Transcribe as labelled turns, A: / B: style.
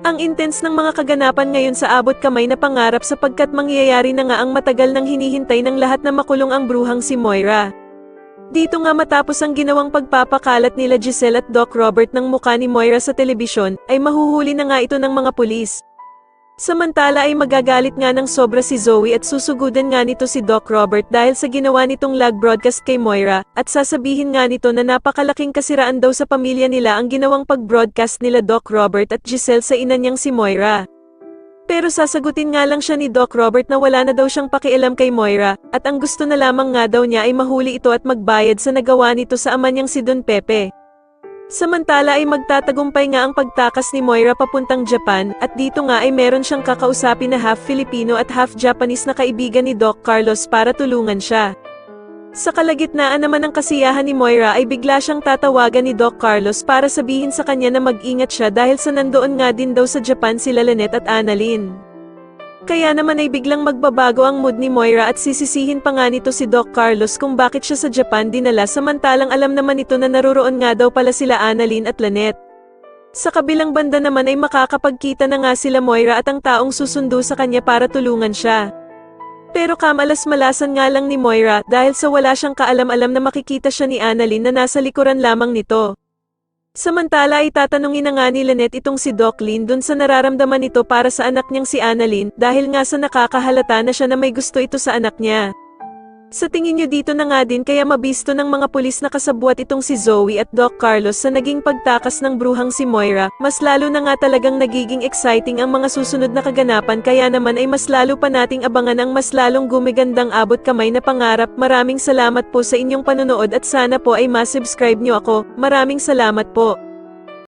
A: Ang intense ng mga kaganapan ngayon sa abot kamay na pangarap sapagkat mangyayari na nga ang matagal nang hinihintay ng lahat na makulong ang bruhang si Moira. Dito nga matapos ang ginawang pagpapakalat nila Giselle at Doc Robert ng mukha ni Moira sa telebisyon, ay mahuhuli na nga ito ng mga pulis. Samantala ay magagalit nga ng sobra si Zoe at susugudan nga nito si Doc Robert dahil sa ginawa nitong live broadcast kay Moira, at sasabihin nga nito na napakalaking kasiraan daw sa pamilya nila ang ginawang pag-broadcast nila Doc Robert at Giselle sa ina niyang si Moira. Pero sasagutin nga lang siya ni Doc Robert na wala na daw siyang pakialam kay Moira, at ang gusto na lamang nga daw niya ay mahuli ito at magbayad sa nagawa nito sa ama niyang si Don Pepe. Samantala ay magtatagumpay nga ang pagtakas ni Moira papuntang Japan, at dito nga ay meron siyang kakausapin na half Filipino at half Japanese na kaibigan ni Doc Carlos para tulungan siya. Sa kalagitnaan naman ng kasiyahan ni Moira ay bigla siyang tatawagan ni Doc Carlos para sabihin sa kanya na mag-ingat siya dahil sa nandoon nga din daw sa Japan sila Lynette at Annalyn. Kaya naman ay biglang magbabago ang mood ni Moira at sisisihin pa nga nito si Doc Carlos kung bakit siya sa Japan dinala samantalang alam naman nito na naroroon nga daw pala sila Annalyn at Lynette. Sa kabilang banda naman ay makakapagkita na nga sila Moira at ang taong susundo sa kanya para tulungan siya. Pero kamalas-malasan nga lang ni Moira dahil sa wala siyang kaalam-alam na makikita siya ni Annalyn na nasa likuran lamang nito. Samantala ay tatanungin na nga ni Lynette itong si Doc Lin dun sa nararamdaman nito para sa anak niyang si Annalyn dahil nga sa nakakahalata na siya na may gusto ito sa anak niya. Sa tingin niyo dito na nga din kaya mabisto ng mga pulis na kasabwat itong si Zoe at Doc Carlos sa naging pagtakas ng bruhang si Moira, mas lalo na nga talagang nagiging exciting ang mga susunod na kaganapan kaya naman ay mas lalo pa nating abangan ang mas lalong gumigandang abot kamay na pangarap. Maraming salamat po sa inyong panonood at sana po ay ma-subscribe niyo ako. Maraming salamat po.